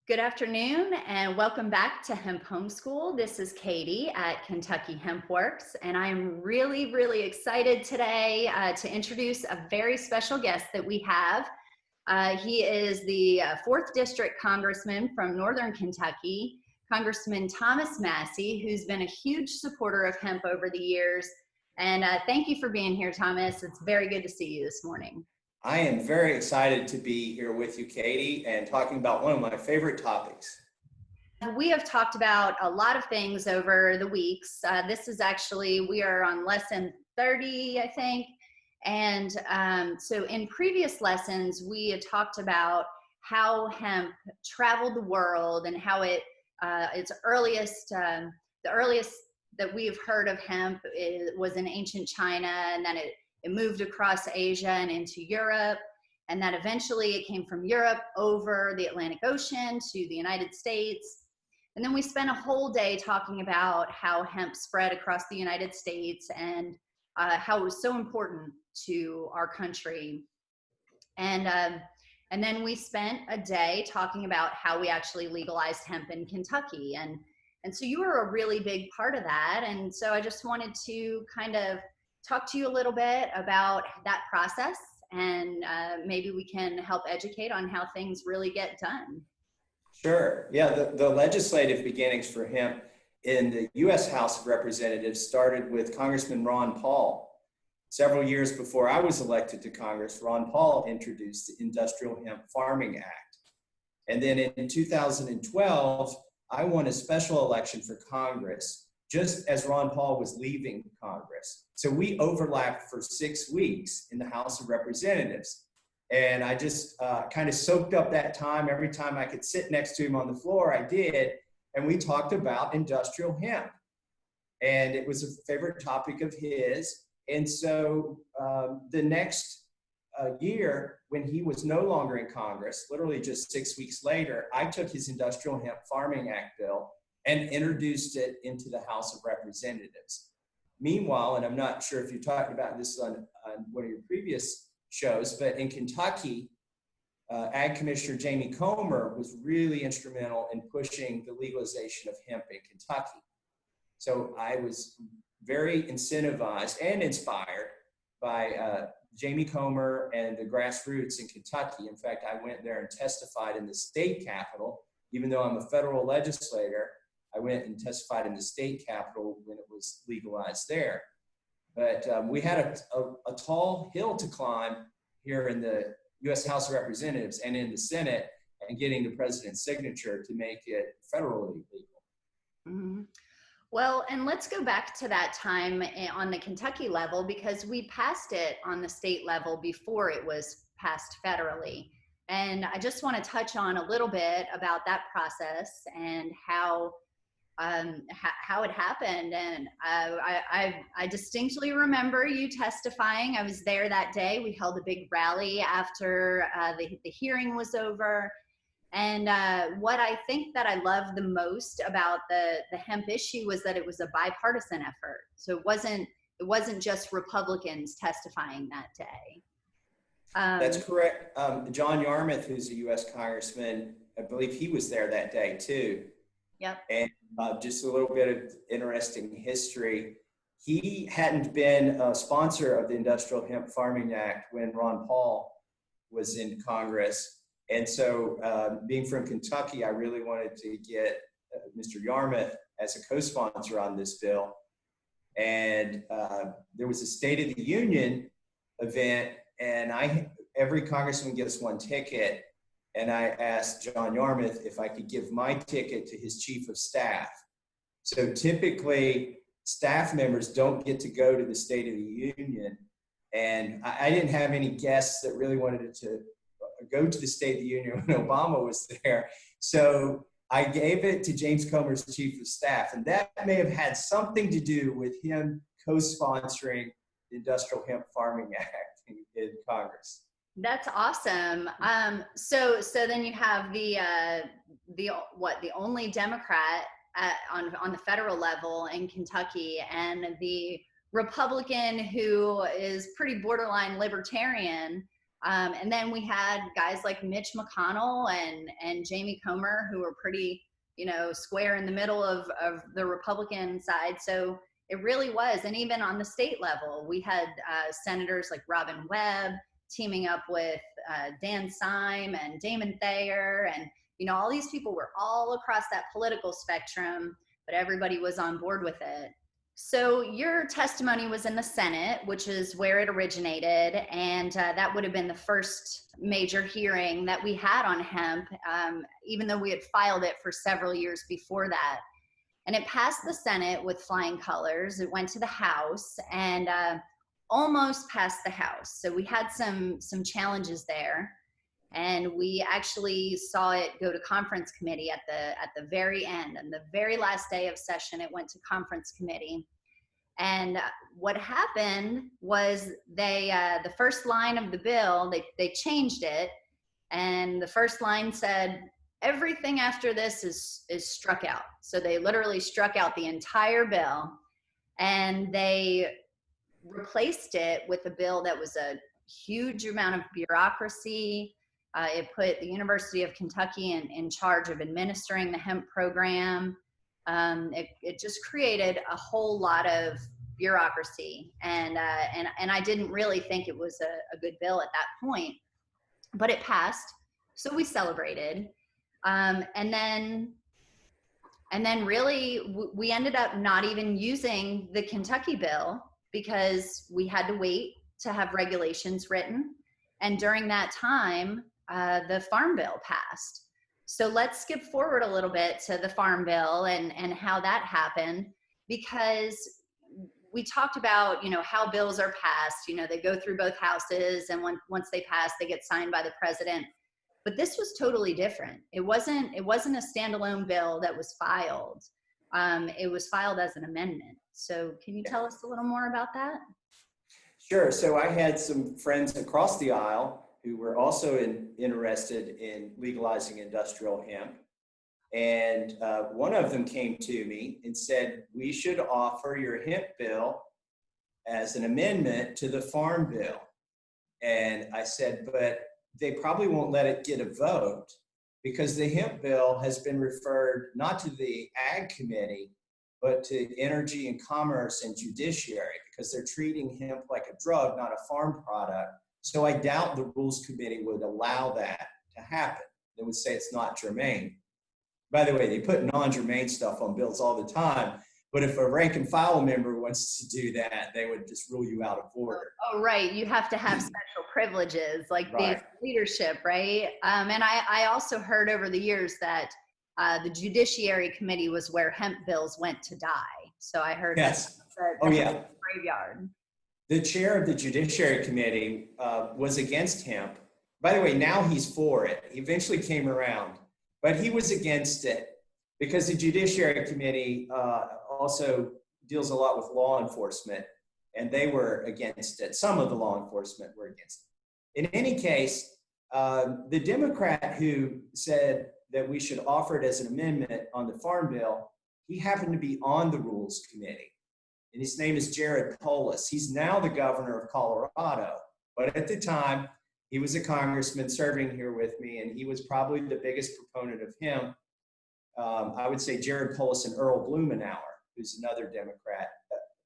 Good afternoon and welcome back to Hemp Homeschool. This is Katie at Kentucky Hemp Works, and I'm really excited today to introduce a very special guest that we have. He is the 4th District Congressman from Northern Kentucky, Congressman Thomas Massie, who's been a huge supporter of hemp over the years. And thank you for being here, Thomas. It's very good to see you this morning. I am very excited to be here with you, Katie, and talking about one of my favorite topics. We have talked about a lot of things over the weeks. This is actually, we are on lesson 30, I think. And so in previous lessons, we had talked about how hemp traveled the world and how the earliest that we've heard of hemp was in ancient China, and then it moved across Asia and into Europe, and that eventually it came from Europe over the Atlantic Ocean to the United States. And then we spent a whole day talking about how hemp spread across the United States and how it was so important to our country. And then we spent a day talking about how we actually legalized hemp in Kentucky. And so you were a really big part of that. And so I just wanted to kind of talk to you a little bit about that process, and maybe we can help educate on how things really get done. Sure. Yeah, the legislative beginnings for hemp in the U.S. House of Representatives started with Congressman Ron Paul. Several years before I was elected to Congress, Ron Paul introduced the Industrial Hemp Farming Act. And then in 2012, I won a special election for Congress just as Ron Paul was leaving Congress. So we overlapped for 6 weeks in the House of Representatives. And I just kind of soaked up that time. Every time I could sit next to him on the floor, I did. And we talked about industrial hemp. And it was a favorite topic of his. And so the next year, when he was no longer in Congress, literally just 6 weeks later, I took his Industrial Hemp Farming Act bill and introduced it into the House of Representatives. Meanwhile, and I'm not sure if you talked about this on one of your previous shows, but in Kentucky, Ag Commissioner Jamie Comer was really instrumental in pushing the legalization of hemp in Kentucky. So I was very incentivized and inspired by Jamie Comer and the grassroots in Kentucky. In fact, I went there and testified in the state capitol. Even though I'm a federal legislator, I went and testified in the state capitol when it was legalized there. But we had a tall hill to climb here in the U.S. House of Representatives and in the Senate, and getting the president's signature to make it federally legal. Mm-hmm. Well, and let's go back to that time on the Kentucky level, because we passed it on the state level before it was passed federally. And I just want to touch on a little bit about that process and how it happened. And I distinctly remember you testifying. I was there that day. We held a big rally after the hearing was over. And what I think that I loved the most about the hemp issue was that it was a bipartisan effort. So it wasn't just Republicans testifying that day. That's correct. John Yarmuth, who's a U.S. Congressman, I believe he was there that day too. Yep. And just a little bit of interesting history. He hadn't been a sponsor of the Industrial Hemp Farming Act when Ron Paul was in Congress. And so being from Kentucky, I really wanted to get Mr. Yarmuth as a co-sponsor on this bill. And there was a State of the Union event, and every congressman gets one ticket. And I asked John Yarmuth if I could give my ticket to his chief of staff. So typically, staff members don't get to go to the State of the Union. And I didn't have any guests that really wanted to go to the State of the Union when Obama was there. So I gave it to James Comer's chief of staff. And that may have had something to do with him co-sponsoring the Industrial Hemp Farming Act in Congress. That's awesome. So then you have the only Democrat on the federal level in Kentucky, and the Republican who is pretty borderline libertarian And then we had guys like Mitch McConnell and Jamie Comer, who were pretty, square in the middle of the Republican side. So it really was. And even on the state level, we had senators like Robin Webb teaming up with Dan Syme and Damon Thayer. And, all these people were all across that political spectrum, but everybody was on board with it. So your testimony was in the Senate, which is where it originated, and that would have been the first major hearing that we had on hemp, even though we had filed it for several years before that. And it passed the Senate with flying colors. It went to the House and almost passed the House. So we had some challenges there. And we actually saw it go to conference committee at the very end. And the very last day of session, it went to conference committee. And what happened was the first line of the bill, they changed it. And the first line said, everything after this is struck out. So they literally struck out the entire bill. And they replaced it with a bill that was a huge amount of bureaucracy. It put the University of Kentucky in charge of administering the hemp program. It just created a whole lot of bureaucracy, and I didn't really think it was a good bill at that point, but it passed, so we celebrated, and then really we ended up not even using the Kentucky bill because we had to wait to have regulations written, and during that time, the Farm Bill passed. So let's skip forward a little bit to the Farm Bill and how that happened, because we talked about, how bills are passed. They go through both houses, and once they pass, they get signed by the president. But this was totally different. It wasn't a standalone bill that was filed. It was filed as an amendment. So can you tell us a little more about that? Sure. So I had some friends across the aisle who were also interested in legalizing industrial hemp. And one of them came to me and said, we should offer your hemp bill as an amendment to the Farm Bill. And I said, but they probably won't let it get a vote because the hemp bill has been referred not to the Ag Committee, but to Energy and Commerce and Judiciary, because they're treating hemp like a drug, not a farm product. So I doubt the Rules Committee would allow that to happen. They would say it's not germane. By the way, they put non-germane stuff on bills all the time, but if a rank and file member wants to do that, they would just rule you out of order. Oh, right. You have to have special privileges, like Right. the leadership, right? And I also heard over the years that the Judiciary Committee was where hemp bills went to die. So I heard Yes. the Yeah. graveyard. The chair of the Judiciary Committee was against hemp. By the way, now he's for it. He eventually came around, but he was against it because the Judiciary Committee also deals a lot with law enforcement, and they were against it. Some of the law enforcement were against it. In any case, the Democrat who said that we should offer it as an amendment on the Farm Bill, he happened to be on the Rules Committee. And his name is Jared Polis. He's now the governor of Colorado. But at the time, he was a congressman serving here with me, and he was probably the biggest proponent of hemp. I would say Jared Polis and Earl Blumenauer, who's another Democrat,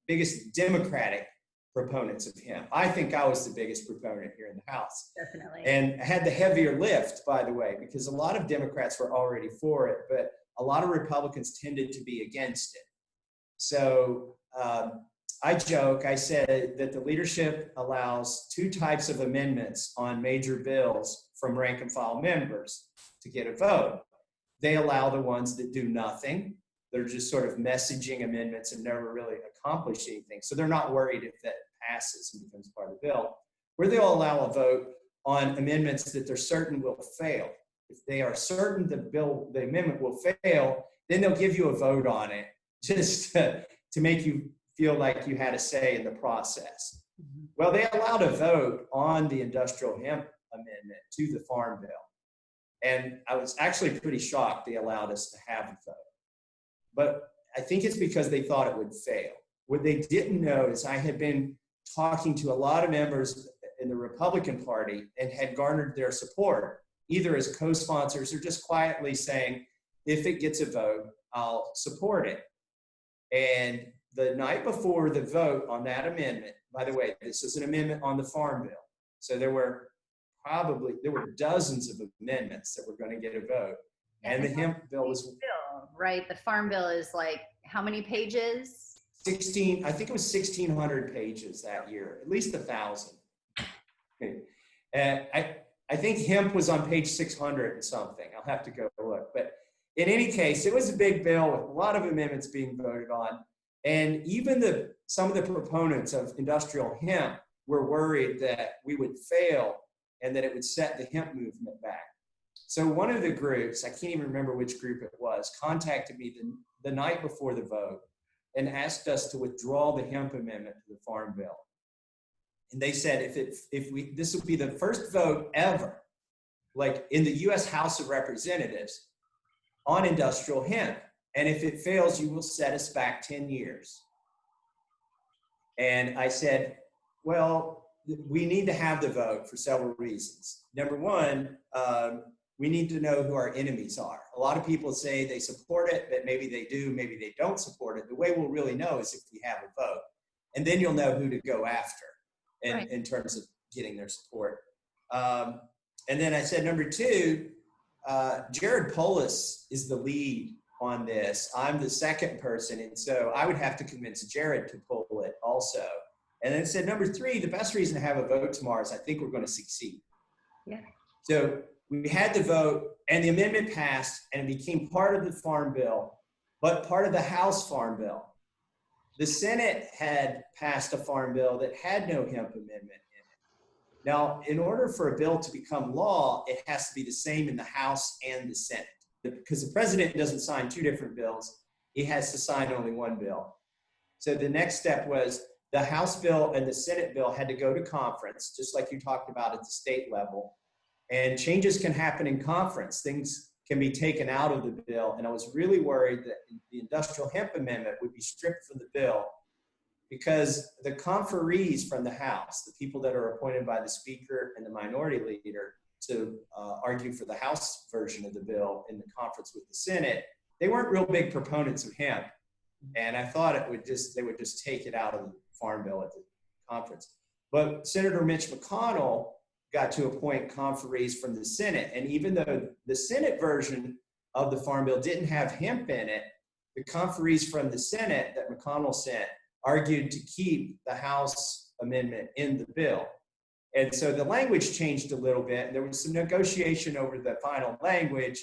biggest Democratic proponents of hemp. I think I was the biggest proponent here in the House. Definitely. And had the heavier lift, by the way, because a lot of Democrats were already for it, but a lot of Republicans tended to be against it. So I joke, I said that the leadership allows two types of amendments on major bills from rank and file members to get a vote. They allow the ones that do nothing. They're just sort of messaging amendments and never really accomplish anything. So they're not worried if that passes and becomes part of the bill. Where they'll allow a vote on amendments that they're certain will fail. If they are certain the amendment will fail, then they'll give you a vote on it just to make you feel like you had a say in the process. Mm-hmm. Well, they allowed a vote on the industrial hemp amendment to the Farm Bill. And I was actually pretty shocked they allowed us to have a vote. But I think it's because they thought it would fail. What they didn't know is I had been talking to a lot of members the Republican Party and had garnered their support, either as co-sponsors or just quietly saying, if it gets a vote, I'll support it. And the night before the vote on that amendment, by the way, this is an amendment on the Farm Bill. So there were dozens of amendments that were going to get a vote. And the hemp bill was right. The Farm Bill is like how many pages? 16, I think it was 1,600 pages that year, at least 1,000. And I think hemp was on page 600 and something. I'll have to go look. But in any case, it was a big bill with a lot of amendments being voted on. And even some of the proponents of industrial hemp were worried that we would fail and that it would set the hemp movement back. So one of the groups, I can't even remember which group it was, contacted me the night before the vote and asked us to withdraw the hemp amendment to the Farm Bill. And they said, this would be the first vote ever, like in the US House of Representatives, on industrial hemp. And if it fails, you will set us back 10 years. And I said, well, we need to have the vote for several reasons. Number one, we need to know who our enemies are. A lot of people say they support it, but maybe they do, maybe they don't support it. The way we'll really know is if we have a vote. And then you'll know who to go after in terms of getting their support. And then I said, number two, Jared Polis is the lead on this. I'm the second person, and so I would have to convince Jared to pull it also. And then I said, number three, the best reason to have a vote tomorrow is I think we're going to succeed. Yeah. So we had the vote, and the amendment passed, and it became part of the Farm Bill, but part of the House Farm Bill. The Senate had passed a Farm Bill that had no hemp amendment in it. Now, in order for a bill to become law, it has to be the same in the House and the Senate. Because the president doesn't sign two different bills, he has to sign only one bill. So the next step was the House bill and the Senate bill had to go to conference, just like you talked about at the state level. And changes can happen in conference. Things can be taken out of the bill. And I was really worried that the industrial hemp amendment would be stripped from the bill because the conferees from the House, the people that are appointed by the Speaker and the Minority Leader to argue for the House version of the bill in the conference with the Senate, they weren't real big proponents of hemp. And I thought they would just take it out of the Farm Bill at the conference. But Senator Mitch McConnell got to appoint conferees from the Senate. And even though the Senate version of the Farm Bill didn't have hemp in it, the conferees from the Senate that McConnell sent argued to keep the House amendment in the bill. And so the language changed a little bit. And there was some negotiation over the final language.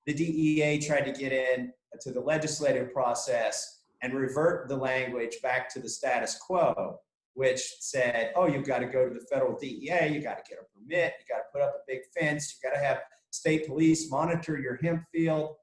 The DEA tried to get in to the legislative process and revert the language back to the status quo, which said, oh, you've got to go to the federal DEA, you got to get a permit, you got to put up a big fence, you got to have state police monitor your hemp field.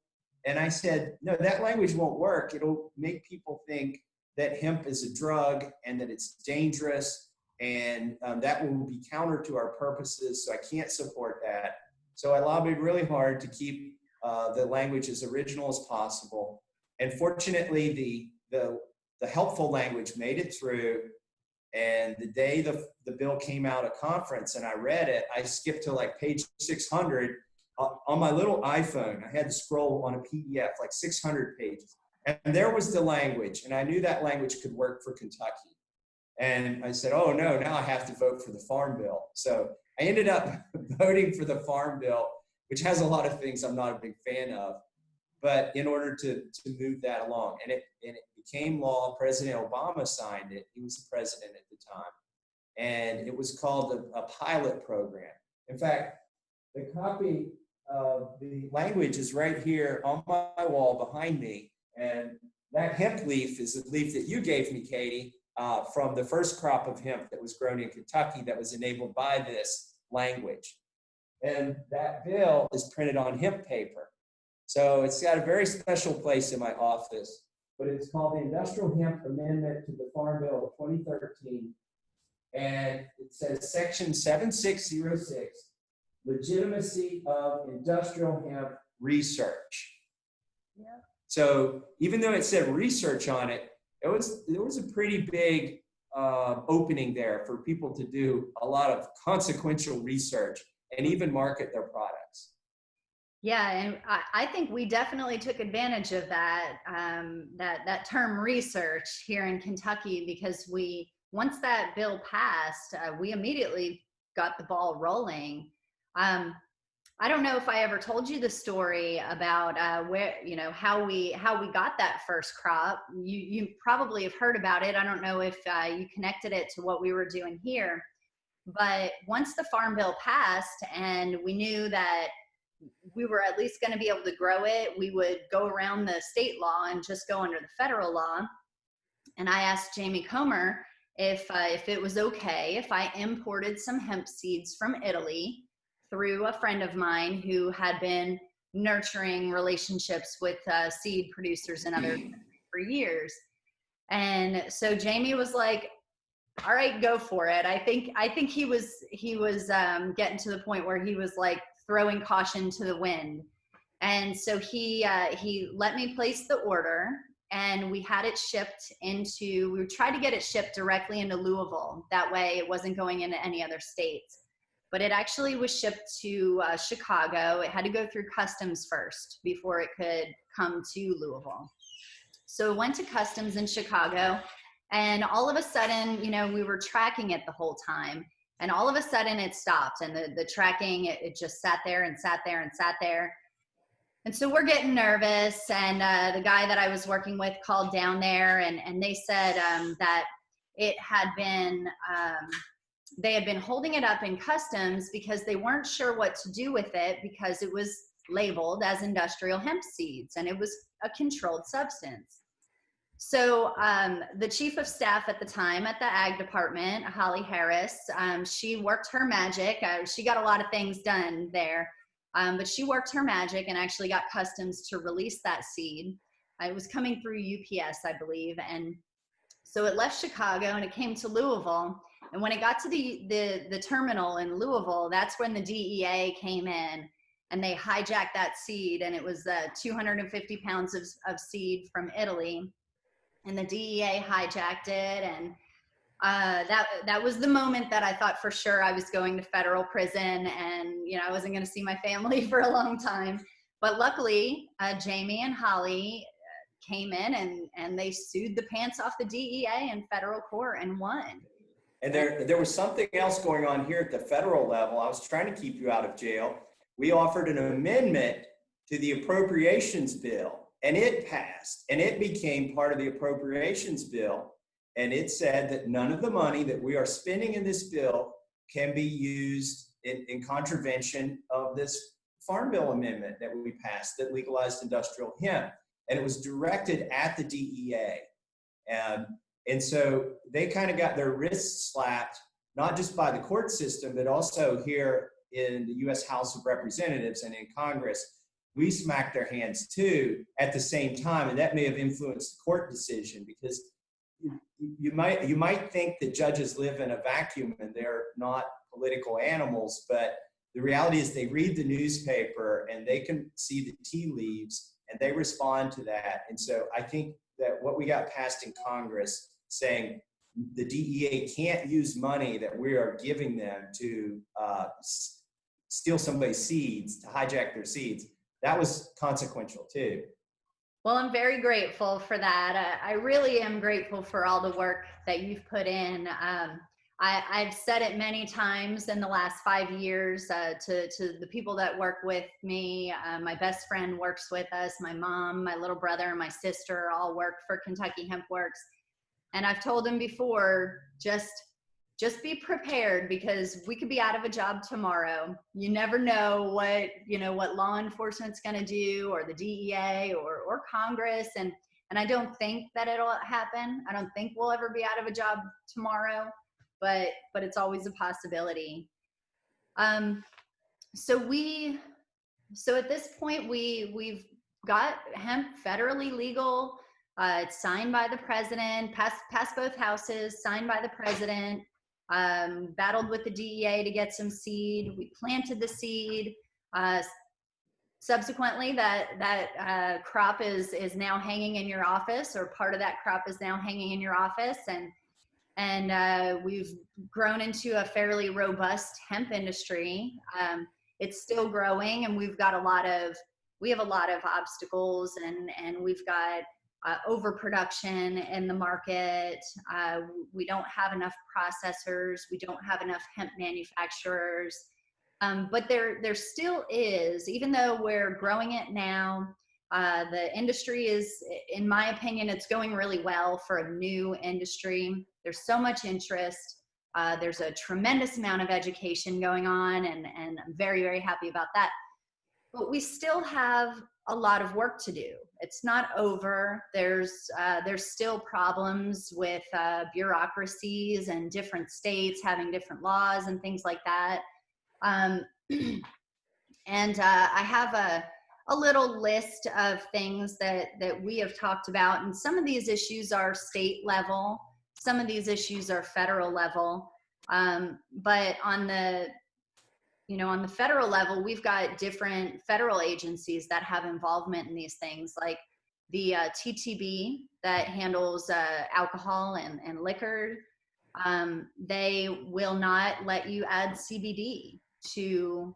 And I said, no, that language won't work. It'll make people think that hemp is a drug and that it's dangerous, and that will be counter to our purposes, so I can't support that. So I lobbied really hard to keep the language as original as possible. And fortunately, the helpful language made it through. And the day the bill came out at conference and I read it, I skipped to like page 600 on my little iPhone. I had to scroll on a PDF, like 600 pages. And there was the language. And I knew that language could work for Kentucky. And I said, oh no, now I have to vote for the Farm Bill. So I ended up voting for the Farm Bill, which has a lot of things I'm not a big fan of, but in order to move that along. And it became law. President Obama signed it. He was the president at the time. And it was called a pilot program. In fact, the copy of the language is right here on my wall behind me. And that hemp leaf is the leaf that you gave me, Katie, from the first crop of hemp that was grown in Kentucky that was enabled by this language. And that bill is printed on hemp paper. So it's got a very special place in my office, but it's called the Industrial Hemp Amendment to the Farm Bill of 2013. And it says section 7606, legitimacy of industrial hemp research. Yeah. So even though it said research on it, there was a pretty big opening there for people to do a lot of consequential research and even market their products. Yeah, and I think we definitely took advantage of that that term research here in Kentucky, because once that bill passed, we immediately got the ball rolling. I don't know if I ever told you the story about where, how we got that first crop. You probably have heard about it. I don't know if you connected it to what we were doing here, but once the Farm Bill passed and we knew that we were at least going to be able to grow it, we would go around the state law and just go under the federal law. And I asked Jamie Comer if it was okay if I imported some hemp seeds from Italy through a friend of mine who had been nurturing relationships with seed producers and others for years. And so Jamie was like, all right, go for it. I think he was getting to the point where he was like throwing caution to the wind. And so he let me place the order, and we had it shipped we tried to get it shipped directly into Louisville. That way it wasn't going into any other states. But it actually was shipped to Chicago. It had to go through customs first before it could come to Louisville. So it went to customs in Chicago, and all of a sudden, we were tracking it the whole time, and all of a sudden it stopped, and the tracking, it just sat there and sat there and sat there. And so we're getting nervous, and the guy that I was working with called down there, and they said that it had been, they had been holding it up in customs because they weren't sure what to do with it, because it was labeled as industrial hemp seeds and it was a controlled substance. So the chief of staff at the time at the ag department, Holly Harris, she worked her magic. She got a lot of things done there, but she worked her magic and actually got customs to release that seed. It was coming through UPS, I believe. And so it left Chicago and it came to Louisville. And when it got to the terminal in Louisville, that's when the DEA came in and they hijacked that seed. And it was 250 pounds of seed from Italy. And the DEA hijacked it. And that was the moment that I thought for sure I was going to federal prison, and I wasn't going to see my family for a long time. But luckily, Jamie and Holly came in and they sued the pants off the DEA in federal court and won. And there was something else going on here at the federal level. I was trying to keep you out of jail. We offered an amendment to the appropriations bill, and it passed, and it became part of the appropriations bill. And it said that none of the money that we are spending in this bill can be used in contravention of this Farm Bill amendment that we passed that legalized industrial hemp. And it was directed at the DEA. And so they kind of got their wrists slapped, not just by the court system, but also here in the U.S. House of Representatives and in Congress. We smacked their hands too at the same time, and that may have influenced the court decision, because you might think that judges live in a vacuum and they're not political animals, but the reality is they read the newspaper and they can see the tea leaves and they respond to that. And so I think that what we got passed in Congress saying the DEA can't use money that we are giving them to steal somebody's seeds, to hijack their seeds, that was consequential too. Well, I'm very grateful for that. I really am grateful for all the work that you've put in. I've said it many times in the last 5 years to the people that work with me. My best friend works with us. My mom, my little brother, and my sister all work for Kentucky Hemp Works. And I've told them before, just be prepared, because we could be out of a job tomorrow. You never know what law enforcement's going to do, or the DEA or Congress. And I don't think that it'll happen. I don't think we'll ever be out of a job tomorrow, but it's always a possibility. So at this point, we've got hemp federally legal. It's signed by the president, passed both houses, signed by the president. Battled with the DEA to get some seed. We planted the seed. Subsequently, that crop is now hanging in your office, or part of that crop is now hanging in your office. And and we've grown into a fairly robust hemp industry. It's still growing, and we have a lot of obstacles, and we've got overproduction in the market. We don't have enough processors. We don't have enough hemp manufacturers. But there still is, even though we're growing it now, the industry is, in my opinion, it's going really well for a new industry. There's so much interest. There's a tremendous amount of education going on, and I'm very, very happy about that. But we still have a lot of work to do. It's not over. There's still problems with bureaucracies and different states having different laws and things like that. And I have a little list of things that we have talked about, and some of these issues are state level, some of these issues are federal level, but on the federal level, we've got different federal agencies that have involvement in these things, like the TTB that handles alcohol and liquor. They will not let you add CBD to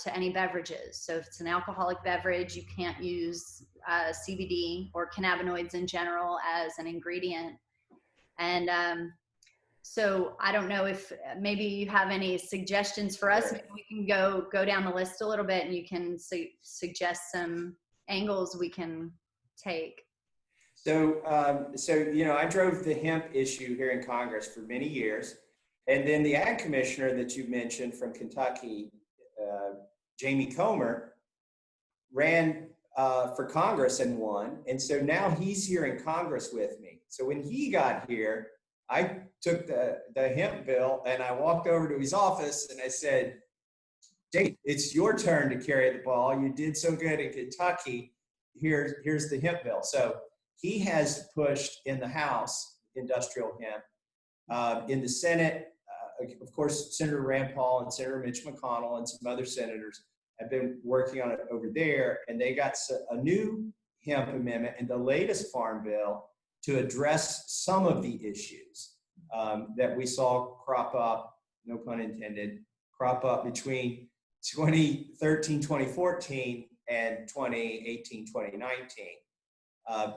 any beverages. So if it's an alcoholic beverage, you can't use CBD or cannabinoids in general as an ingredient. And so I don't know if maybe you have any suggestions for us. Maybe we can go down the list a little bit, and you can suggest some angles we can take. So, I drove the hemp issue here in Congress for many years. And then the ag commissioner that you mentioned from Kentucky, Jamie Comer, ran for Congress and won. And so now he's here in Congress with me. So when he got here, I took the hemp bill and I walked over to his office and I said, Jake, it's your turn to carry the ball. You did so good in Kentucky. Here's the hemp bill. So he has pushed in the House industrial hemp. In the Senate, of course, Senator Rand Paul and Senator Mitch McConnell and some other senators have been working on it over there, and they got a new hemp amendment in the latest farm bill to address some of the issues that we saw crop up, no pun intended, crop up between 2013, 2014 and 2018, 2019.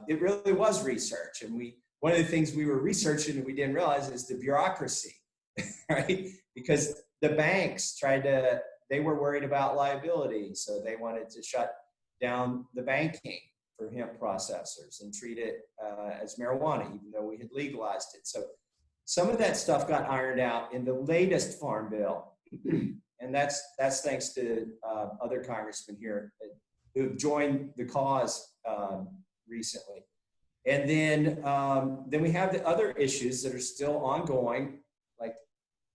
It really was research, and one of the things we were researching and we didn't realize is the bureaucracy, right? Because the banks they were worried about liability, so they wanted to shut down the banking for hemp processors and treat it as marijuana, even though we had legalized it. So some of that stuff got ironed out in the latest farm bill, and that's thanks to other congressmen here who've joined the cause recently. And then we have the other issues that are still ongoing, like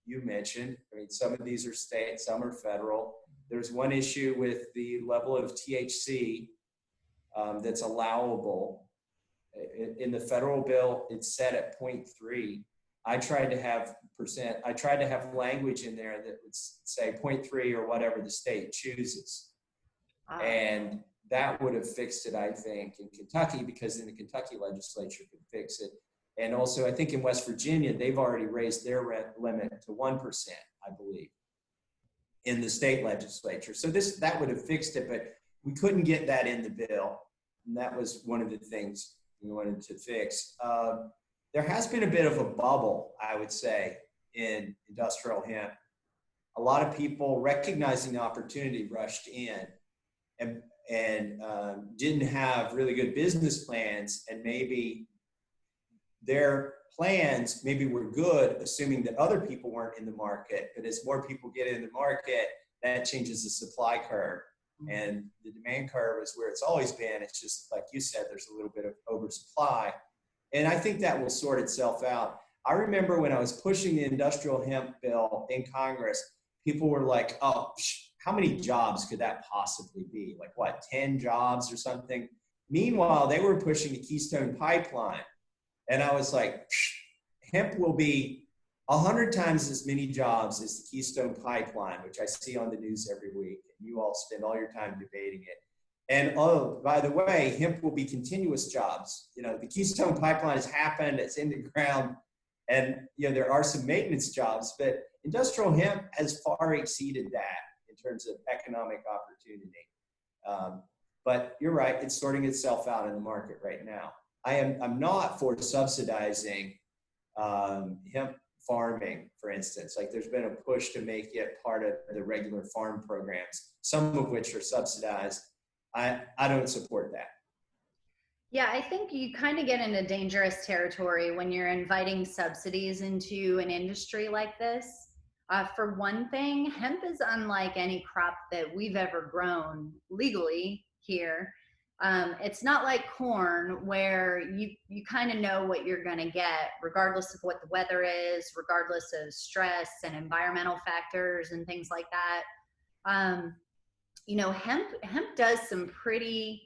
you mentioned. I mean, some of these are state, some are federal. There's one issue with the level of THC that's allowable. In the federal bill, it's set at 0.3. I tried to have language in there that would say 0.3 or whatever the state chooses. And that would have fixed it, I think, in Kentucky, because then the Kentucky legislature could fix it. And also, I think in West Virginia, they've already raised their limit to 1%, I believe, in the state legislature. So that would have fixed it, but we couldn't get that in the bill. And that was one of the things we wanted to fix. There has been a bit of a bubble, I would say, in industrial hemp. A lot of people recognizing the opportunity rushed in and didn't have really good business plans, and maybe their plans were good, assuming that other people weren't in the market. But as more people get in the market, that changes the supply curve. And the demand curve is where it's always been. It's just, like you said, there's a little bit of oversupply. And I think that will sort itself out. I remember when I was pushing the industrial hemp bill in Congress, people were like, oh, how many jobs could that possibly be? Like what, 10 jobs or something? Meanwhile, they were pushing the Keystone Pipeline. And I was like, hemp will be 100 times as many jobs as the Keystone Pipeline, which I see on the news every week. And you all spend all your time debating it. And oh, by the way, hemp will be continuous jobs. You know, the Keystone Pipeline has happened, it's in the ground, And, there are some maintenance jobs, but industrial hemp has far exceeded that in terms of economic opportunity. But you're right, it's sorting itself out in the market right now. I'm not for subsidizing hemp farming, for instance. Like there's been a push to make it part of the regular farm programs, some of which are subsidized. I don't support that. Yeah, I think you kind of get into dangerous territory when you're inviting subsidies into an industry like this. For one thing, hemp is unlike any crop that we've ever grown legally here. It's not like corn where you kind of know what you're going to get regardless of what the weather is, regardless of stress and environmental factors and things like that. Hemp does some pretty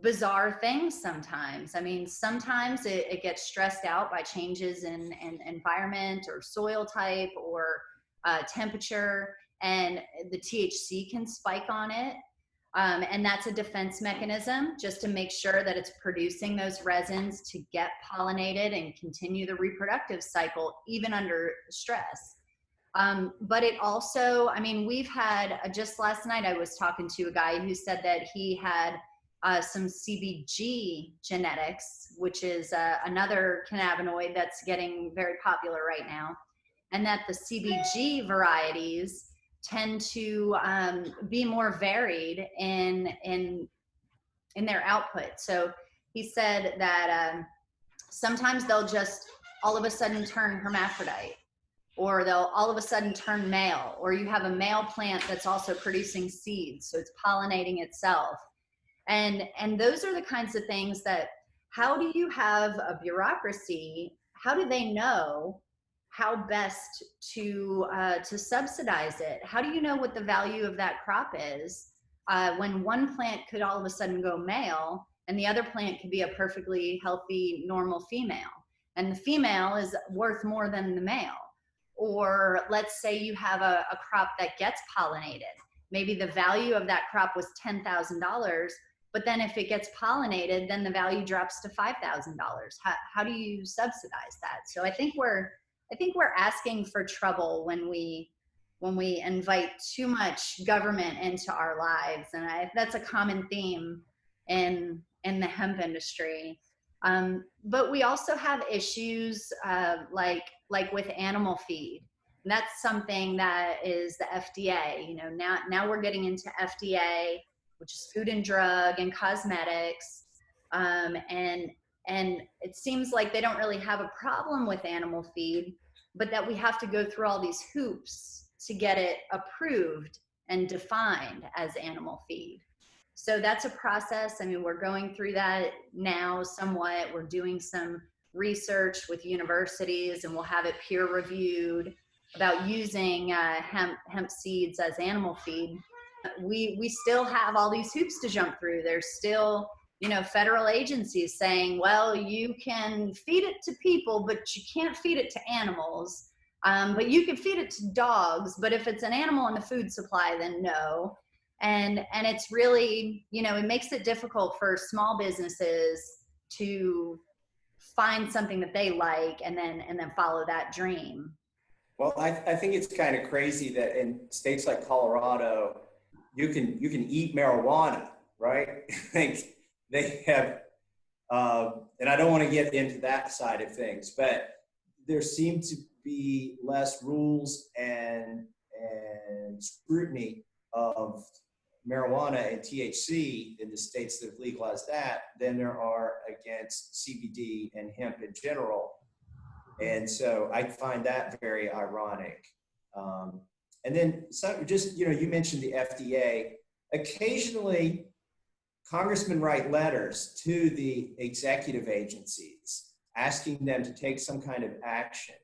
bizarre things sometimes. I mean, sometimes it gets stressed out by changes in environment or soil type or temperature, and the THC can spike on it. And that's a defense mechanism just to make sure that it's producing those resins to get pollinated and continue the reproductive cycle, even under stress. But it also, I mean, we've had, just last night I was talking to a guy who said that he had some CBG genetics, which is another cannabinoid that's getting very popular right now. And that the CBG varieties tend to be more varied in their output. So he said that sometimes they'll just all of a sudden turn hermaphrodite, or they'll all of a sudden turn male, or you have a male plant that's also producing seeds, so it's pollinating itself. And those are the kinds of things that, how do you have a bureaucracy? How do they know how best to subsidize it? How do you know what the value of that crop is when one plant could all of a sudden go male and the other plant could be a perfectly healthy, normal female, and the female is worth more than the male? Or let's say you have a crop that gets pollinated. Maybe the value of that crop was $10,000, but then if it gets pollinated, then the value drops to $5,000. How do you subsidize that? So I think we're asking for trouble when we invite too much government into our lives, and that's a common theme in the hemp industry. But we also have issues like with animal feed. And that's something that is the FDA. Now we're getting into FDA, which is Food and Drug and Cosmetics, and it seems like they don't really have a problem with animal feed, but that we have to go through all these hoops to get it approved and defined as animal feed. So that's a process. I mean, we're going through that now somewhat. We're doing some research with universities, and we'll have it peer reviewed about using hemp seeds as animal feed. We still have all these hoops to jump through. There's still, federal agencies saying, well, you can feed it to people, but you can't feed it to animals. But you can feed it to dogs, but if it's an animal in the food supply, then no. And it's really, it makes it difficult for small businesses to find something that they like and then follow that dream. Well, I think it's kind of crazy that in states like Colorado, you can eat marijuana, right? Like they have, and I don't want to get into that side of things, but there seem to be less rules and scrutiny of marijuana and THC in the states that have legalized that than there are against CBD and hemp in general. And so I find that very ironic. And then you mentioned the FDA. Occasionally, congressmen write letters to the executive agencies asking them to take some kind of action.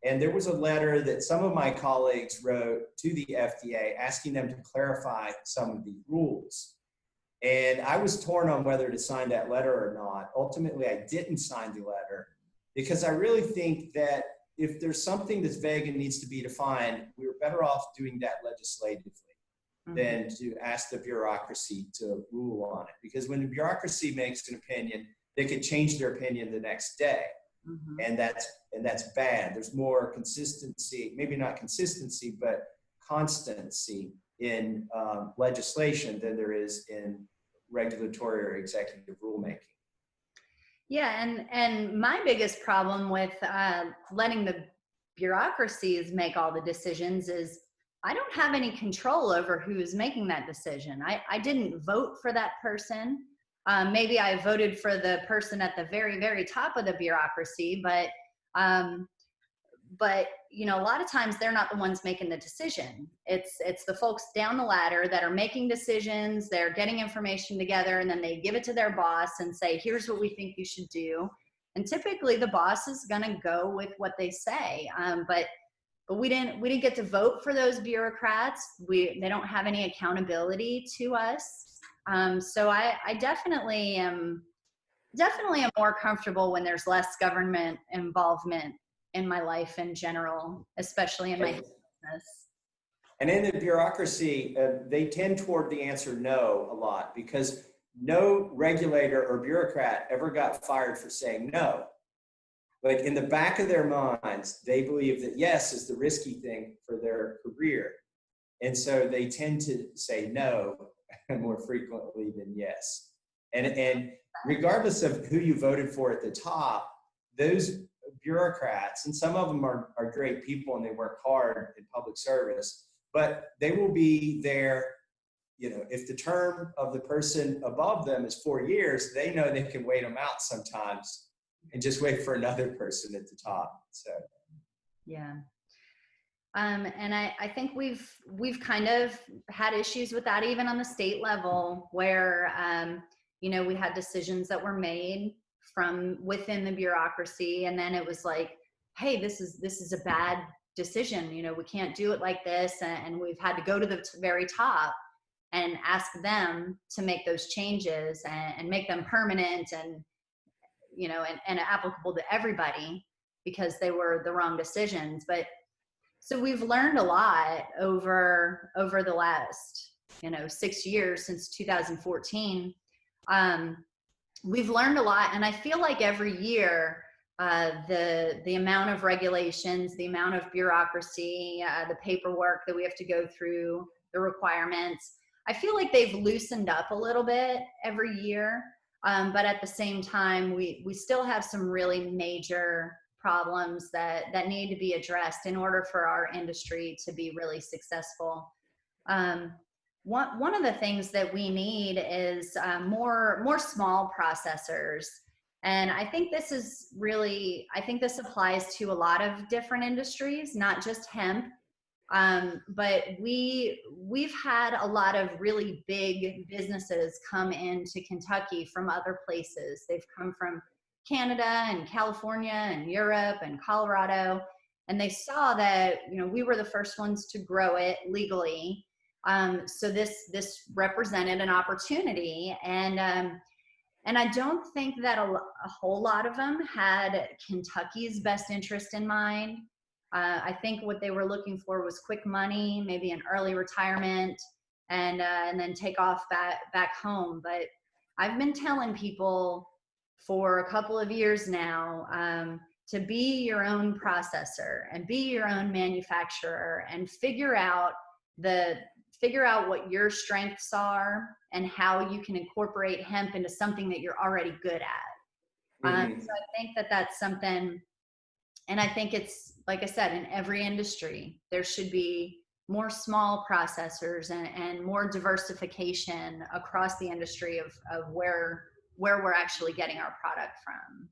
And there was a letter that some of my colleagues wrote to the FDA asking them to clarify some of the rules. And I was torn on whether to sign that letter or not. Ultimately, I didn't sign the letter because I really think that if there's something that's vague and needs to be defined, we were better off doing that legislatively than to ask the bureaucracy to rule on it. Because when the bureaucracy makes an opinion, they could change their opinion the next day. Mhm. and that's bad. There's more consistency, maybe not consistency, but constancy in legislation than there is in regulatory or executive rulemaking. Yeah, and my biggest problem with letting the bureaucracies make all the decisions is I don't have any control over who's making that decision. I didn't vote for that person. Maybe I voted for the person at the very, very top of the bureaucracy, um, but you know, a lot of times they're not the ones making the decision. It's the folks down the ladder that are making decisions. They're getting information together, and then they give it to their boss and say, here's what we think you should do. And typically the boss is going to go with what they say. But we didn't get to vote for those bureaucrats. They don't have any accountability to us. So I definitely am more comfortable when there's less government involvement in my life in general, especially in my business. And in the bureaucracy, they tend toward the answer no a lot, because no regulator or bureaucrat ever got fired for saying no. Like, in the back of their minds, they believe that yes is the risky thing for their career. And so they tend to say no more frequently than yes. And regardless of who you voted for at the top, those bureaucrats, and some of them are great people and they work hard in public service, but they will be there. You know, if the term of the person above them is 4 years, they know they can wait them out sometimes and just wait for another person at the top. So, Yeah. And I think we've kind of had issues with that even on the state level, where you know, we had decisions that were made from within the bureaucracy, and then it was like, hey, this is a bad decision. You know, we can't do it like this, and we've had to go to the very top and ask them to make those changes and make them permanent and, you know, and applicable to everybody, because they were the wrong decisions. But so we've learned a lot over the last, you know, 6 years since 2014. We've learned a lot, and I feel like every year the amount of regulations, the amount of bureaucracy, the paperwork that we have to go through, the requirements, I feel like they've loosened up a little bit every year. But at the same time, we still have some really major problems that need to be addressed in order for our industry to be really successful. One of the things that we need is more small processors. And I think this applies to a lot of different industries, not just hemp. But we've had a lot of really big businesses come into Kentucky from other places. They've come from Canada and California and Europe and Colorado, and they saw that, you know, we were the first ones to grow it legally. So this represented an opportunity, and I don't think that a whole lot of them had Kentucky's best interest in mind. I think what they were looking for was quick money, maybe an early retirement, and then take off back home. But I've been telling people for a couple of years now to be your own processor and be your own manufacturer, and figure out what your strengths are and how you can incorporate hemp into something that you're already good at. mm-hmm. So I think that that's something, and I think it's, like I said, in every industry, there should be more small processors and more diversification across the industry of where we're actually getting our product from.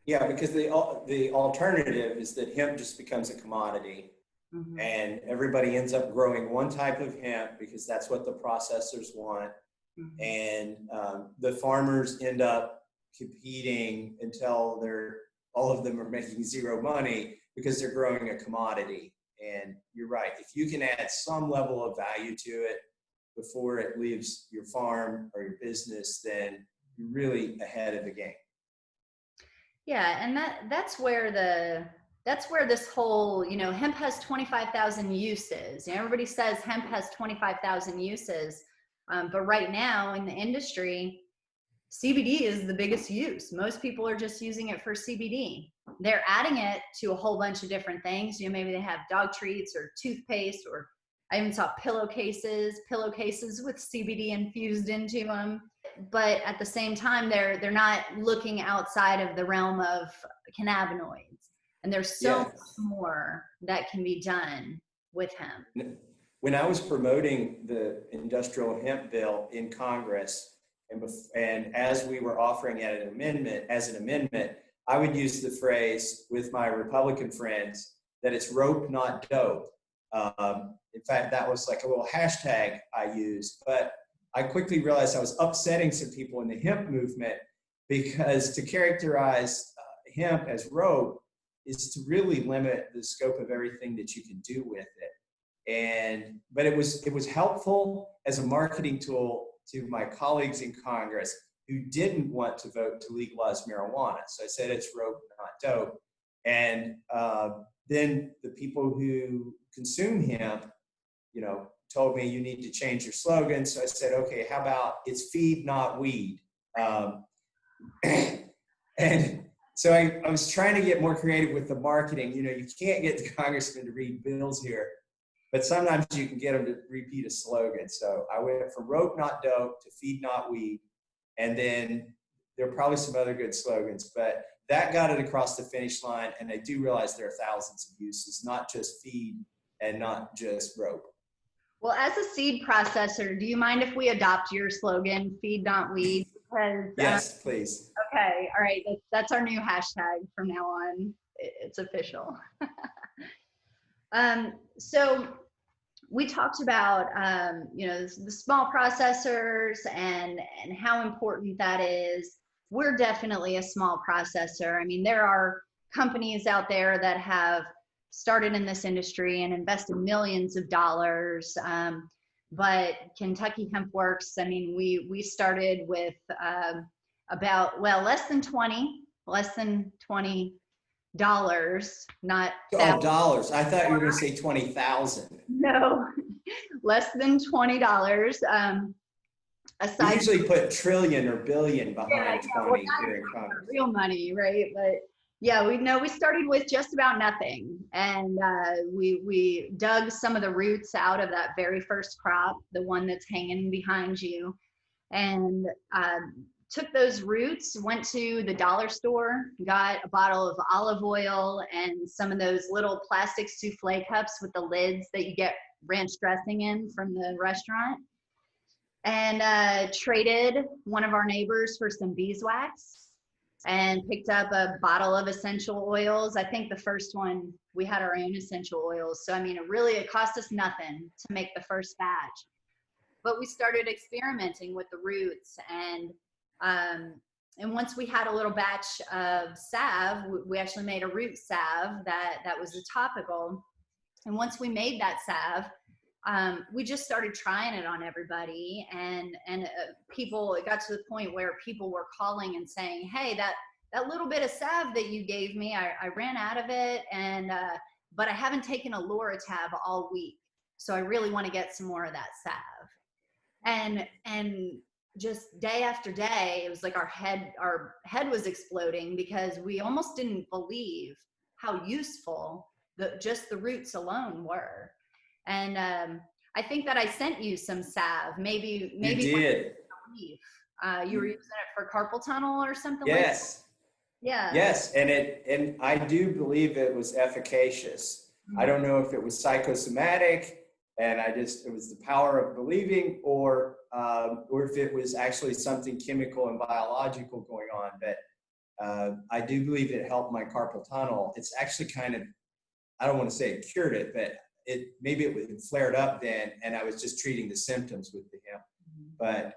Yeah, because the alternative is that hemp just becomes a commodity. Mm-hmm. And everybody ends up growing one type of hemp because that's what the processors want. Mm-hmm. And the farmers end up competing until all of them are making zero money because they're growing a commodity. And you're right, if you can add some level of value to it before it leaves your farm or your business, then you're really ahead of the game. Yeah, and that's where this whole, you know, hemp has 25,000 uses. You know, everybody says hemp has 25,000 uses, but right now in the industry, CBD is the biggest use. Most people are just using it for CBD. They're adding it to a whole bunch of different things. You know, maybe they have dog treats or toothpaste, or I even saw pillowcases with CBD infused into them. But at the same time, they're not looking outside of the realm of cannabinoids. And there's so much more that can be done with hemp. When I was promoting the industrial hemp bill in Congress, and as we were offering it as an amendment, I would use the phrase with my Republican friends that it's rope, not dope. In fact, that was like a little hashtag I used, but I quickly realized I was upsetting some people in the hemp movement, because to characterize hemp as rope is to really limit the scope of everything that you can do with it. But it was helpful as a marketing tool to my colleagues in Congress who didn't want to vote to legalize marijuana. So I said it's rope, not dope. And then the people who consume hemp, you know, told me you need to change your slogan. So I said, okay, how about it's feed, not weed? And so I was trying to get more creative with the marketing. You know, you can't get the congressman to read bills here, but sometimes you can get them to repeat a slogan. So I went from rope, not dope to feed, not weed. And then there are probably some other good slogans, but that got it across the finish line. And I do realize there are thousands of uses, not just feed and not just rope. Well, as a seed processor, do you mind if we adopt your slogan, feed, not weed? Because yes, please. Okay, all right. That's our new hashtag from now on. It's official. So we talked about, you know, the small processors and how important that is. We're definitely a small processor. I mean, there are companies out there that have started in this industry and invested millions of dollars. But Kentucky Hemp Works, I mean, we started with about, well, less than $20, not dollars. I thought you were going to say 20,000. No, less than $20. We usually put trillion or billion behind 20 here in Congress. Real money, right? But yeah, we started with just about nothing, and we dug some of the roots out of that very first crop, the one that's hanging behind you, and took those roots, went to the dollar store, got a bottle of olive oil and some of those little plastic souffle cups with the lids that you get ranch dressing in from the restaurant, and traded one of our neighbors for some beeswax, and picked up a bottle of essential oils. I think the first one, we had our own essential oils. So, I mean, it cost us nothing to make the first batch. But we started experimenting with the roots, and once we had a little batch of salve, we actually made a root salve that was a topical. And once we made that salve, we just started trying it on everybody, and people, it got to the point where people were calling and saying, hey, that little bit of salve that you gave me, I ran out of it, and but I haven't taken a Loratab all week, so I really want to get some more of that salve. And just day after day, it was like our head was exploding, because we almost didn't believe how useful just the roots alone were. And I think that I sent you some salve. Maybe you did. You were using it for carpal tunnel or something. Yes. Like that? Yeah. Yes, and I do believe it was efficacious. Mm-hmm. I don't know if it was psychosomatic, and it was the power of believing, or if it was actually something chemical and biological going on. But I do believe it helped my carpal tunnel. It's actually kind of, I don't want to say it cured it, but maybe it flared up then, and I was just treating the symptoms with the hemp. But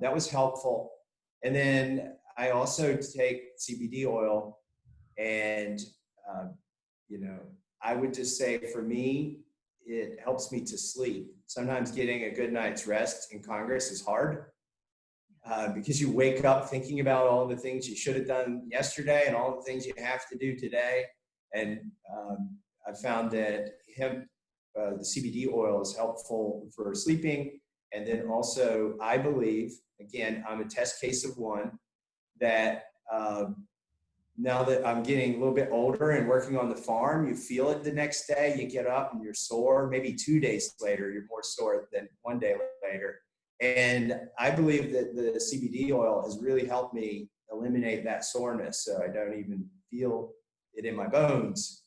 that was helpful. And then I also take CBD oil, and you know, I would just say for me, it helps me to sleep. Sometimes getting a good night's rest in Congress is hard, because you wake up thinking about all the things you should have done yesterday and all the things you have to do today. And I found that hemp, the CBD oil, is helpful for sleeping, And then also, I believe, again, I'm a test case of one, that now that I'm getting a little bit older and working on the farm, you feel it the next day, you get up and you're sore. Maybe 2 days later, you're more sore than 1 day later. And I believe that the CBD oil has really helped me eliminate that soreness, so I don't even feel it in my bones.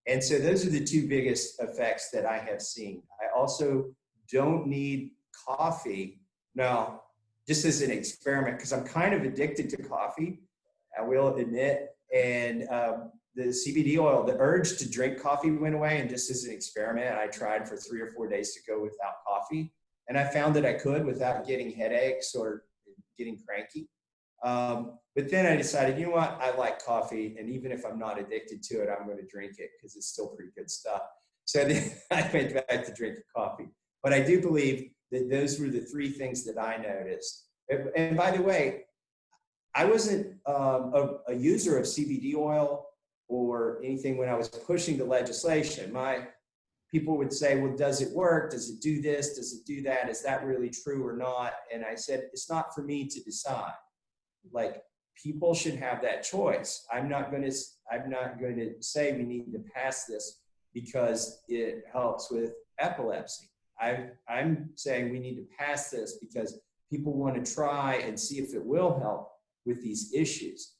And so those are the two biggest effects that I have seen. I also don't need coffee. Now, just as an experiment, because I'm kind of addicted to coffee, I will admit, and the CBD oil, the urge to drink coffee went away, and just as an experiment, I tried for 3 or 4 days to go without coffee, and I found that I could without getting headaches or getting cranky. But then I decided, you know what, I like coffee, and even if I'm not addicted to it, I'm going to drink it because it's still pretty good stuff. So then I went back to drinking coffee. But I do believe that those were the 3 things that I noticed. And by the way, I wasn't a user of CBD oil or anything when I was pushing the legislation. My people would say, well, does it work? Does it do this? Does it do that? Is that really true or not? And I said, it's not for me to decide. Like, people should have that choice. I'm not going to say we need to pass this because it helps with epilepsy. I'm saying we need to pass this because people want to try and see if it will help with these issues.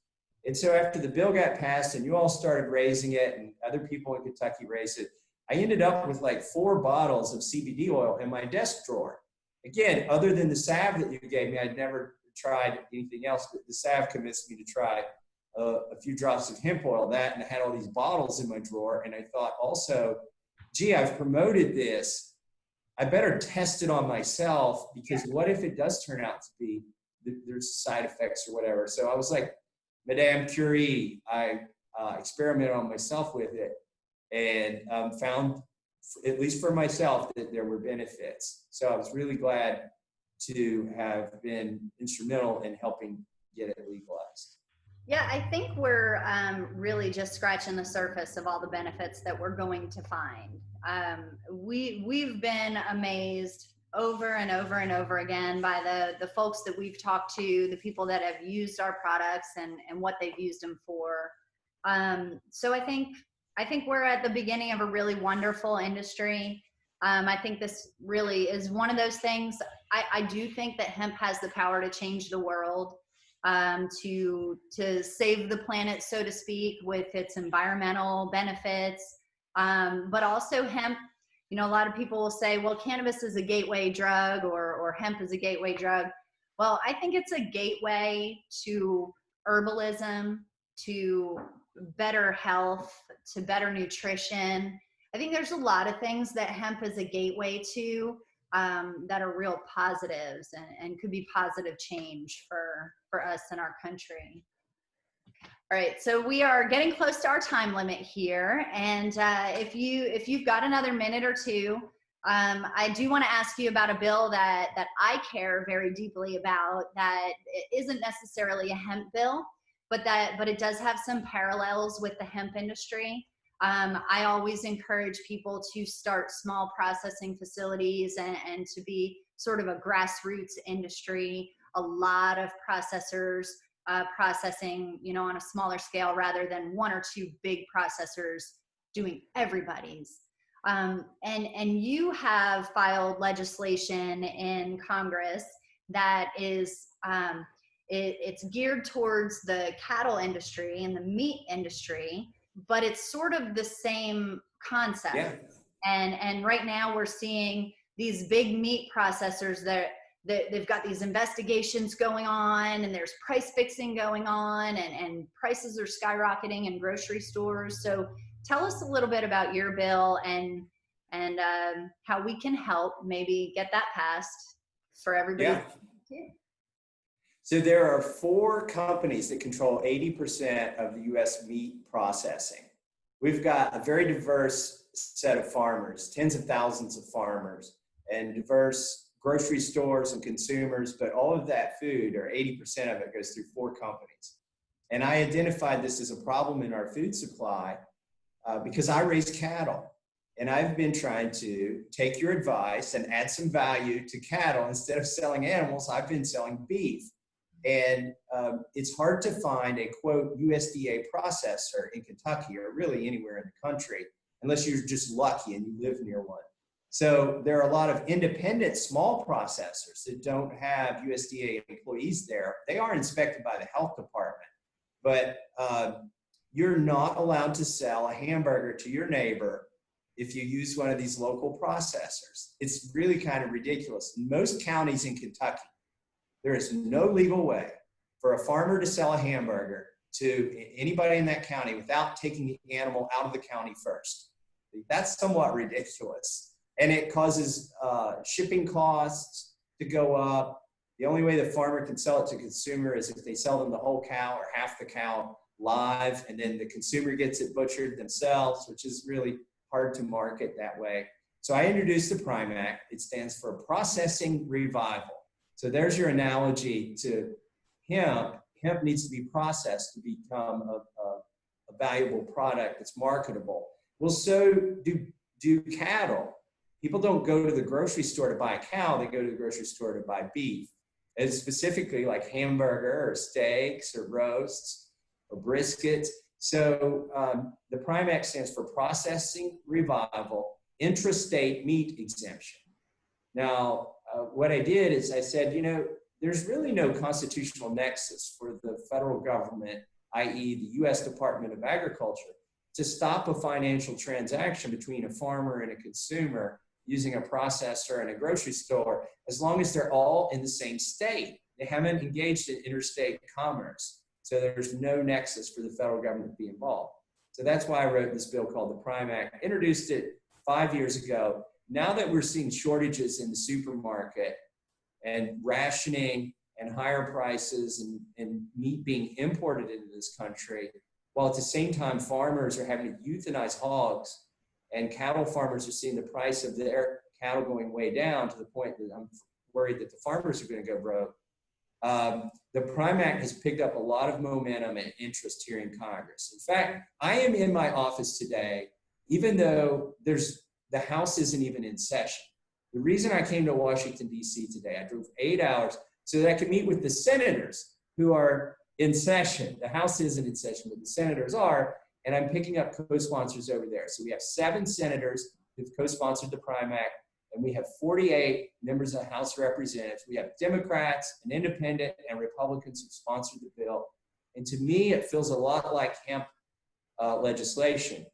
And so after the bill got passed and you all started raising it and other people in Kentucky raised it, I ended up with like 4 bottles of CBD oil in my desk drawer. Again, other than the salve that you gave me, I'd never tried anything else, but the salve convinced me to try a few drops of hemp oil, that, and I had all these bottles in my drawer. And I thought also, gee, I've promoted this. I better test it on myself, because what if it does turn out to be, there's side effects or whatever. So I was like, Madame Curie, I experimented on myself with it and found, at least for myself, that there were benefits. So I was really glad to have been instrumental in helping get it legalized. Yeah, I think we're really just scratching the surface of all the benefits that we're going to find. We've been amazed over and over and over again by the folks that we've talked to, the people that have used our products and what they've used them for. So I think we're at the beginning of a really wonderful industry. I think this really is one of those things. I do think that hemp has the power to change the world, to save the planet, so to speak, with its environmental benefits. But also hemp, you know, a lot of people will say, well, cannabis is a gateway drug, or hemp is a gateway drug. Well, I think it's a gateway to herbalism, to better health, to better nutrition. I think there's a lot of things that hemp is a gateway to that are real positives and could be positive change for us in our country. All right, so we are getting close to our time limit here, and if you've got another minute or two, I do want to ask you about a bill that I care very deeply about, that isn't necessarily a hemp bill, but it does have some parallels with the hemp industry. I always encourage people to start small processing facilities and to be sort of a grassroots industry. A lot of processors processing, you know, on a smaller scale rather than 1 or 2 big processors doing everybody's. And you have filed legislation in Congress that is it's geared towards the cattle industry and the meat industry, but it's sort of the same concept. Yeah. And right now we're seeing these big meat processors that they've got these investigations going on, and there's price fixing going on, and prices are skyrocketing in grocery stores. So tell us a little bit about your bill and how we can help maybe get that passed for everybody. Yeah. So there are 4 companies that control 80% of the U.S. meat processing. We've got a very diverse set of farmers, tens of thousands of farmers, and diverse grocery stores and consumers, but all of that food, or 80% of it, goes through 4 companies. And I identified this as a problem in our food supply because I raise cattle. And I've been trying to take your advice and add some value to cattle. Instead of selling animals, I've been selling beef. And it's hard to find a, quote, USDA processor in Kentucky or really anywhere in the country, unless you're just lucky and you live near one. So there are a lot of independent small processors that don't have USDA employees there. They are inspected by the health department, but you're not allowed to sell a hamburger to your neighbor if you use one of these local processors. It's really kind of ridiculous. In most counties in Kentucky, there is no legal way for a farmer to sell a hamburger to anybody in that county without taking the animal out of the county first. That's somewhat ridiculous. And it causes shipping costs to go up. The only way the farmer can sell it to consumer is if they sell them the whole cow or half the cow live, and then the consumer gets it butchered themselves, which is really hard to market that way. So I introduced the PRIME Act. It stands for Processing Revival. So there's your analogy to hemp. Hemp needs to be processed to become a valuable product that's marketable. Well, so do cattle. People don't go to the grocery store to buy a cow. They go to the grocery store to buy beef. And specifically like hamburger or steaks or roasts or briskets. So the PRIME Act stands for Processing Revival, Intrastate Meat Exemption. Now, what I did is I said, you know, there's really no constitutional nexus for the federal government, i.e. the U.S. Department of Agriculture, to stop a financial transaction between a farmer and a consumer using a processor and a grocery store, as long as they're all in the same state. They haven't engaged in interstate commerce. So there's no nexus for the federal government to be involved. So that's why I wrote this bill called the PRIME Act, introduced it 5 years ago. Now that we're seeing shortages in the supermarket and rationing and higher prices and meat being imported into this country, while at the same time farmers are having to euthanize hogs and cattle farmers are seeing the price of their cattle going way down to the point that I'm worried that the farmers are going to go broke. The PRIME Act has picked up a lot of momentum and interest here in Congress. In fact, I am in my office today, even though the House isn't even in session. The reason I came to Washington, D.C. today, I drove 8 hours so that I could meet with the senators who are in session. The House isn't in session, but the senators are, and I'm picking up co-sponsors over there. So we have 7 senators who've co-sponsored the PRIME Act, and we have 48 members of the House of Representatives. We have Democrats, and independent, and Republicans who sponsored the bill. And to me, it feels a lot like hemp legislation,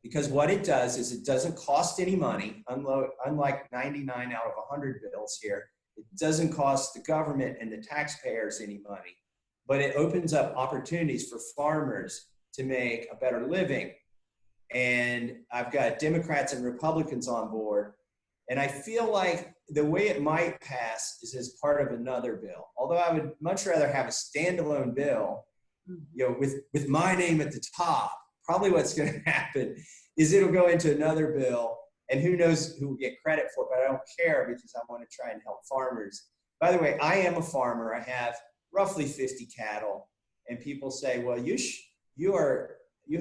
because what it does is it doesn't cost any money, unlike 99 out of 100 bills here. It doesn't cost the government and the taxpayers any money, but it opens up opportunities for farmers to make a better living. And I've got Democrats and Republicans on board. And I feel like the way it might pass is as part of another bill. Although I would much rather have a standalone bill, you know, with my name at the top. Probably what's going to happen is it'll go into another bill, and who knows who will get credit for it, but I don't care because I want to try and help farmers. By the way, I am a farmer. I have roughly 50 cattle, and people say, well, you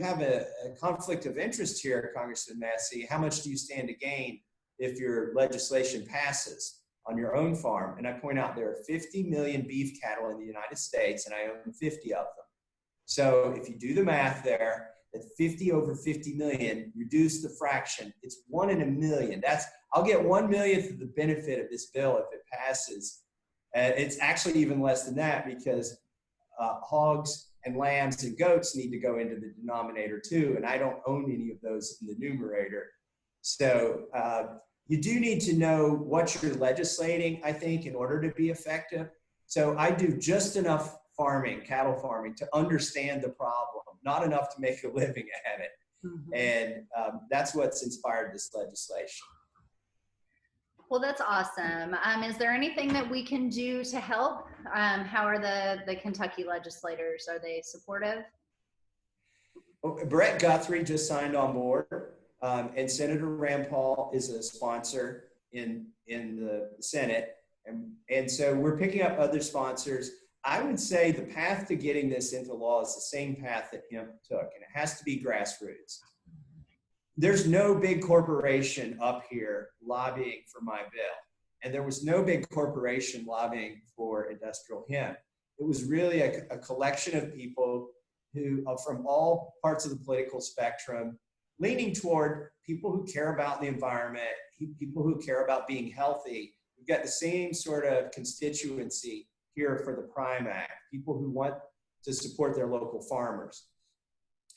have a conflict of interest here, Congressman Massie. How much do you stand to gain if your legislation passes on your own farm? And I point out there are 50 million beef cattle in the United States, and I own 50 of them. So if you do the math there, at 50 over 50 million, reduce the fraction, it's 1 in a million. I'll get 1 millionth of the benefit of this bill if it passes. It's actually even less than that because hogs and lambs and goats need to go into the denominator too, and I don't own any of those in the numerator. So you do need to know what you're legislating, I think, in order to be effective. So I do just enough farming, cattle farming, to understand the problem, not enough to make a living at it. Mm-hmm. And that's what's inspired this legislation. Well, that's awesome. Is there anything that we can do to help? How are the Kentucky legislators? Are they supportive? Well, Brett Guthrie just signed on board, and Senator Rand Paul is a sponsor in the Senate. And so we're picking up other sponsors. I would say the path to getting this into law is the same path that hemp took, and it has to be grassroots. there's no big corporation up here lobbying for my bill. And there was no big corporation lobbying for industrial hemp. It was really a collection of people who are from all parts of the political spectrum, leaning toward people who care about the environment, people who care about being healthy. We've got the same sort of constituency here for the Prime Act, people who want to support their local farmers.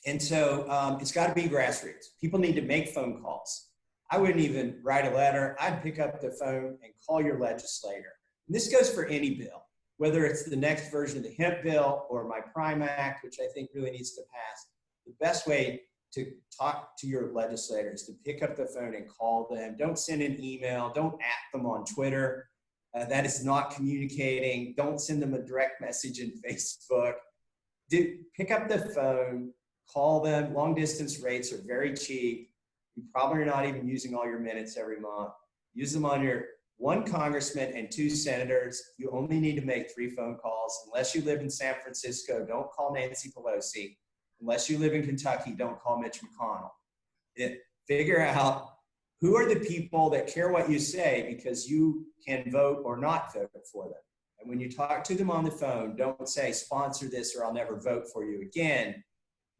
And so it's got to be grassroots. People need to make phone calls. I wouldn't even write a letter. I'd pick up the phone and call your legislator. And this goes for any bill, whether it's the next version of the hemp bill or my Prime Act, which I think really needs to pass. The best way to talk to your legislator is to pick up the phone and call them. Don't send an email. Don't at them on Twitter. That is not communicating. Don't send them a direct message in Facebook. Pick up the phone, call them. Long distance rates are very cheap. You probably are not even using all your minutes every month. Use them on your one congressman and 2 senators. You only need to make 3 phone calls. Unless you live in San Francisco, don't call Nancy Pelosi. Unless you live in Kentucky, don't call Mitch McConnell. Figure out who are the people that care what you say, because you can vote or not vote for them. And when you talk to them on the phone, don't say, sponsor this or I'll never vote for you again.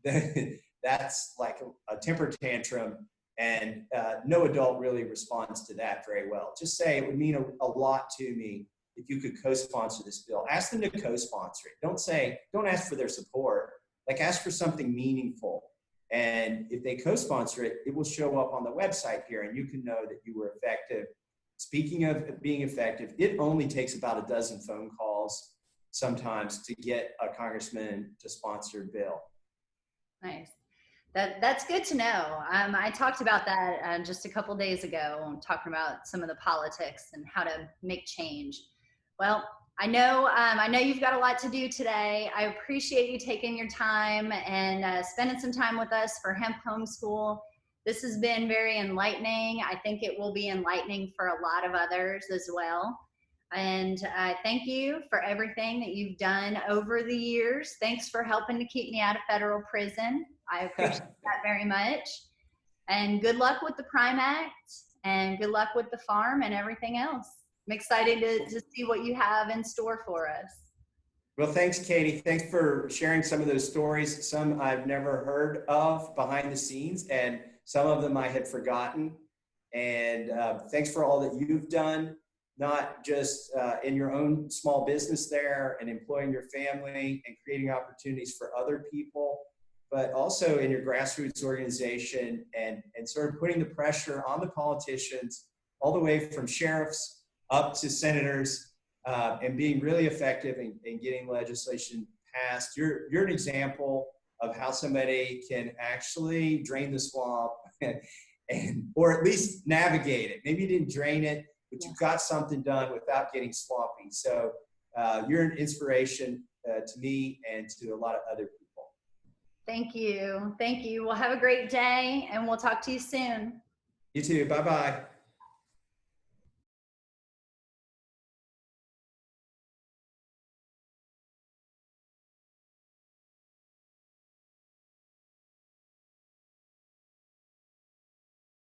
That's like a temper tantrum, and no adult really responds to that very well. Just say, it would mean a lot to me if you could co-sponsor this bill. Ask them to co-sponsor it. Don't ask for their support. Like, ask for something meaningful. And if they co-sponsor it, it will show up on the website here, and you can know that you were effective. Speaking of being effective, it only takes about a dozen phone calls sometimes to get a congressman to sponsor a bill. Nice. That's good to know. I talked about that just a couple days ago, talking about some of the politics and how to make change. Well, I know you've got a lot to do today. I appreciate you taking your time and spending some time with us for Hemp Homeschool. This has been very enlightening. I think it will be enlightening for a lot of others as well. And thank you for everything that you've done over the years. Thanks for helping to keep me out of federal prison. I appreciate that very much. And good luck with the Prime Act, and good luck with the farm and everything else. I'm excited to see what you have in store for us. Well, thanks, Katie. Thanks for sharing some of those stories. Some I've never heard of behind the scenes, and some of them I had forgotten. And thanks for all that you've done, not just in your own small business there and employing your family and creating opportunities for other people, but also in your grassroots organization and sort of putting the pressure on the politicians all the way from sheriffs up to senators, and being really effective in getting legislation passed. You're an example of how somebody can actually drain the swamp or at least navigate it. Maybe you didn't drain it, but you got something done without getting swampy. So you're an inspiration to me and to a lot of other people. Thank you. Thank you. Well, have a great day, and we'll talk to you soon. You too. Bye-bye.